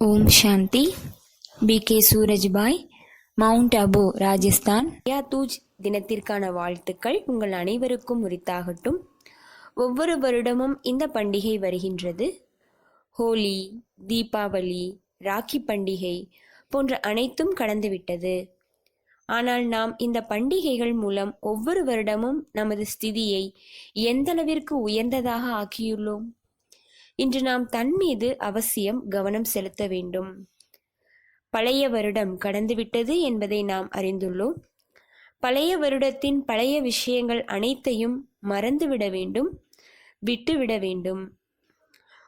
ஓம் சாந்தி. B K. Surajbhai, mount Abu, Rajasthan. Dooj தினத்திற்கான வாழ்த்துக்கள் உங்கள் அனைவருக்கும் உரித்தாகட்டும். ஒவ்வொரு வருடமும் இந்த பண்டிகை வருகின்றது. ஹோலி, தீபாவளி, ராக்கி பண்டிகை போன்ற அனைத்தும் கடந்துவிட்டது. ஆனால் நாம் இந்த பண்டிகைகள் மூலம் ஒவ்வொரு வருடமும் நமது ஸ்திதியை எந்தளவிற்கு உயர்ந்ததாக ஆக்கியுள்ளோம். இன்று நாம் தன் மீது அவசியம் கவனம் செலுத்த வேண்டும். பழைய வருடம் கடந்துவிட்டது என்பதை நாம் அறிந்துள்ளோம். பழைய வருடத்தின் பழைய விஷயங்கள் அனைத்தையும் மறந்துவிட வேண்டும், விட்டுவிட வேண்டும்.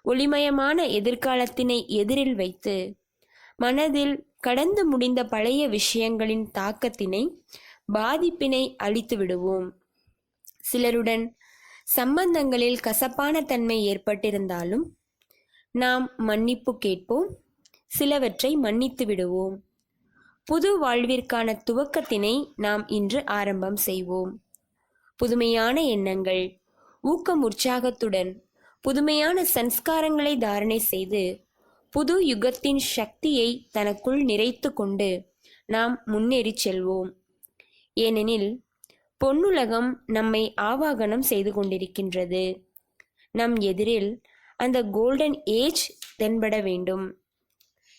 ஒளிமயமான எதிர்காலத்தினை எதிரில் வைத்து மனதில் கடந்து முடிந்த பழைய விஷயங்களின் தாக்கத்தினை, பாதிப்பினை அழித்து விடுவோம். சிலருடன் சம்பந்தங்களில் கசப்பான தன்மை ஏற்பட்டிருந்தாலும் நாம் மன்னிப்பு கேட்போம், சிலவற்றை மன்னித்து விடுவோம். புது வாழ்விற்கான துவக்கத்தினை நாம் இன்று ஆரம்பம் செய்வோம். புதுமையான எண்ணங்கள், ஊக்கம், உற்சாகத்துடன் புதுமையான சன்ஸ்காரங்களை தாரணை செய்து புது யுகத்தின் சக்தியை தனக்குள் நிறைத்து கொண்டு நாம் முன்னேறி செல்வோம். ஏனெனில் பொன்னுலகம் நம்மை ஆவாகனம் செய்து கொண்டிருக்கின்றது. நம் எதிரில் அந்த கோல்டன் ஏஜ் தென்பட வேண்டும்.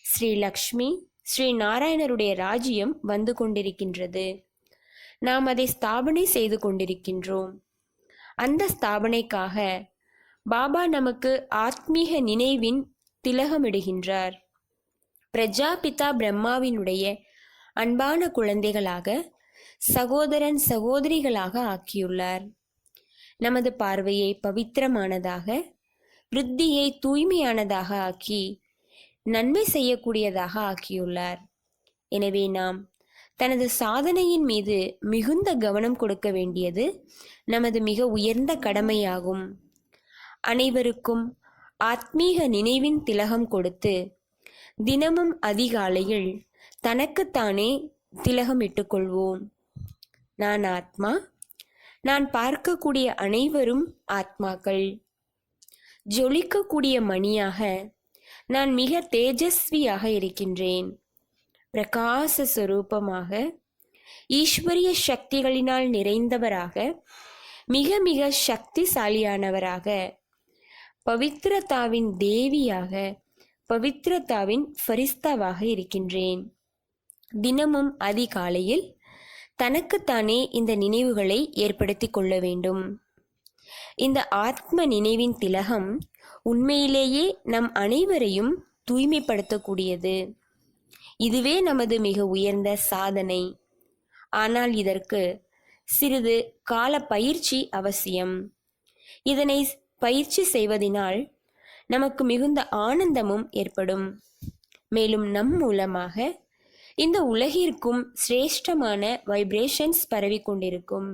ஸ்ரீ லக்ஷ்மி, ஸ்ரீ நாராயணருடைய ராஜ்யம் வந்து கொண்டிருக்கின்றது. நாம் அதை ஸ்தாபனை செய்து கொண்டிருக்கின்றோம். அந்த ஸ்தாபனைக்காக பாபா நமக்கு ஆத்மீக நினைவின் திலகமிடுகின்றார். பிரஜாபிதா பிரம்மாவினுடைய அன்பான குழந்தைகளாக, சகோதரன் சகோதரிகளாக ஆக்கியுள்ளார். நமது பார்வையை பவித்திரமானதாக, விருத்தியை தூய்மையானதாக ஆக்கி நன்மை செய்யக்கூடியதாக ஆக்கியுள்ளார். எனவே நாம் தனது சாதனையின் மீது மிகுந்த கவனம் கொடுக்க வேண்டியது நமது மிக உயர்ந்த கடமையாகும். அனைவருக்கும் ஆத்மீக நினைவின் திலகம் கொடுத்து தினமும் அதிகாலையில் தனக்குத்தானே திலகம் இட்டுக்கொள்வோம். நான் ஆத்மா, நான் பார்க்கக்கூடிய அனைவரும் ஆத்மாக்கள். ஜொலிக்கக்கூடிய மணியாக நான் மிக தேஜஸ்வியாக இருக்கின்றேன். பிரகாச ஸ்வரூபமாக, ஈஸ்வரிய சக்திகளினால் நிறைந்தவராக, மிக மிக சக்திசாலியானவராக, பவித்ரதாவின் தேவியாக, பவித்ரதாவின் ஃபரிஸ்தாவாக இருக்கின்றேன். தினமும் அதிகாலையில் தனக்குத்தானே இந்த நினைவுகளை ஏற்படுத்தி கொள்ள வேண்டும். இந்த ஆத்ம நினைவின் திலகம் உண்மையிலேயே நம் அனைவரையும் தூய்மைப்படுத்தக்கூடியது. இதுவே நமது மிக உயர்ந்த சாதனை. ஆனால் இதற்கு சிறிது கால பயிற்சி அவசியம். இதனை பயிற்சி செய்வதனால் நமக்கு மிகுந்த ஆனந்தமும் ஏற்படும். மேலும் நம் மூலமாக இந்த உலகிற்கும் சிரேஷ்டமான வைப்ரேஷன்ஸ் பரவி கொண்டிருக்கும்.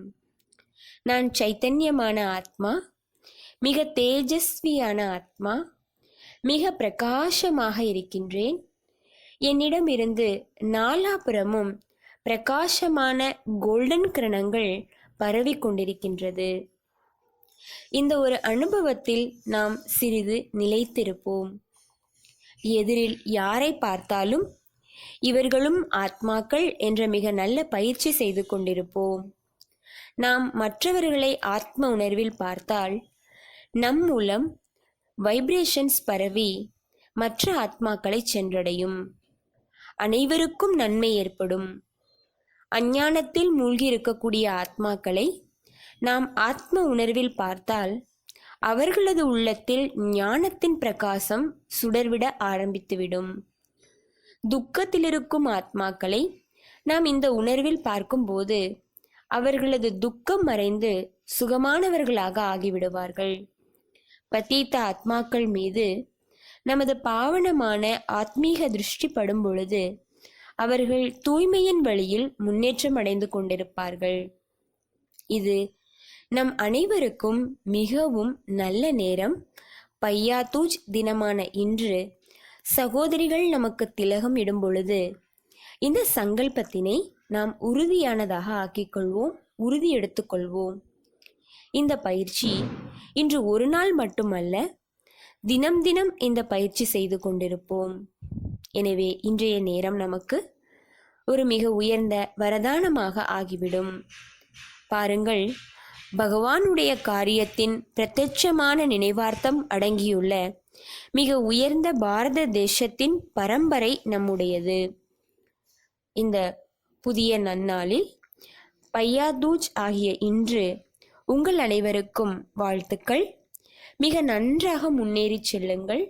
நான் சைத்தன்யமான ஆத்மா, மிக தேஜஸ்வியான ஆத்மா, மிக பிரகாசமாக இருக்கின்றேன். என்னிடமிருந்து நாலாபுறமும் பிரகாசமான கோல்டன் கிரணங்கள் பரவி கொண்டிருக்கின்றது. இந்த ஒரு அனுபவத்தில் நாம் சிறிது நிலைத்திருப்போம். எதிரில் யாரை பார்த்தாலும் இவர்களும் ஆத்மாக்கள் என்ற மிக நல்ல பயிற்சி செய்து கொண்டிருப்போம். நாம் மற்றவர்களை ஆத்ம உணர்வில் பார்த்தால் நம் மூலம் வைப்ரேஷன்ஸ் பரவி மற்ற ஆத்மாக்களை சென்றடையும். அனைவருக்கும் நன்மை ஏற்படும். அஞ்ஞானத்தில் மூழ்கி இருக்கக்கூடிய ஆத்மாக்களை நாம் ஆத்ம உணர்வில் பார்த்தால் அவர்களது உள்ளத்தில் ஞானத்தின் பிரகாசம் சுடர்விட ஆரம்பித்துவிடும். துக்கத்தில் இருக்கும் ஆத்மாக்களை நாம் இந்த உணர்வில் பார்க்கும்போது அவர்களது துக்கம் மறைந்து சுகமானவர்களாக ஆகிவிடுவார்கள். பதீத்த ஆத்மாக்கள் மீது நமது பாவனமான ஆத்மீக திருஷ்டி படும் பொழுது அவர்கள் தூய்மையின் வழியில் முன்னேற்றம் அடைந்து கொண்டிருப்பார்கள். இது நம் அனைவருக்கும் மிகவும் நல்ல நேரம். பையா தூஜ் தினமான இன்று சகோதரிகள் நமக்கு திலகம் இடும் பொழுது இந்த சங்கல்பத்தினை நாம் உறுதியானதாக ஆக்கிக்கொள்வோம், உறுதி எடுத்துக்கொள்வோம். இந்த பயிற்சி இன்று ஒரு நாள் மட்டுமல்ல, தினம் தினம் இந்த பயிற்சி செய்து கொண்டிருப்போம். எனவே இன்றைய நேரம் நமக்கு ஒரு மிக உயர்ந்த வரதானமாக ஆகிவிடும். பாருங்கள், பகவானுடைய காரியத்தின் பிரத்யட்சமான நினைவார்த்தம் அடங்கியுள்ள மிக உயர்ந்த பாரத தேசத்தின் பரம்பரை நம்முடையது. இந்த புதிய நன்னாளில் பையாதூஜ் ஆகிய இன்று உங்கள் அனைவருக்கும் வாழ்த்துக்கள். மிக நன்றாக முன்னேறி செல்லுங்கள்.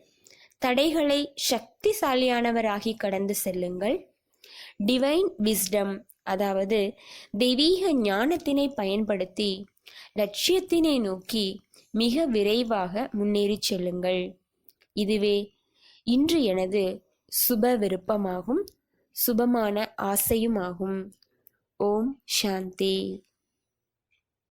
தடைகளை சக்திசாலியானவராகி கடந்து செல்லுங்கள். டிவைன் விஸ்டம், அதாவது தெய்வீக ஞானத்தினை பயன்படுத்தி லட்சியத்தினை நோக்கி மிக விரைவாக முன்னேறி செல்லுங்கள். இதுவே இன்று எனது சுப விருப்பமாகும், சுபமான ஆசையுமாகும். ஓம் சாந்தி.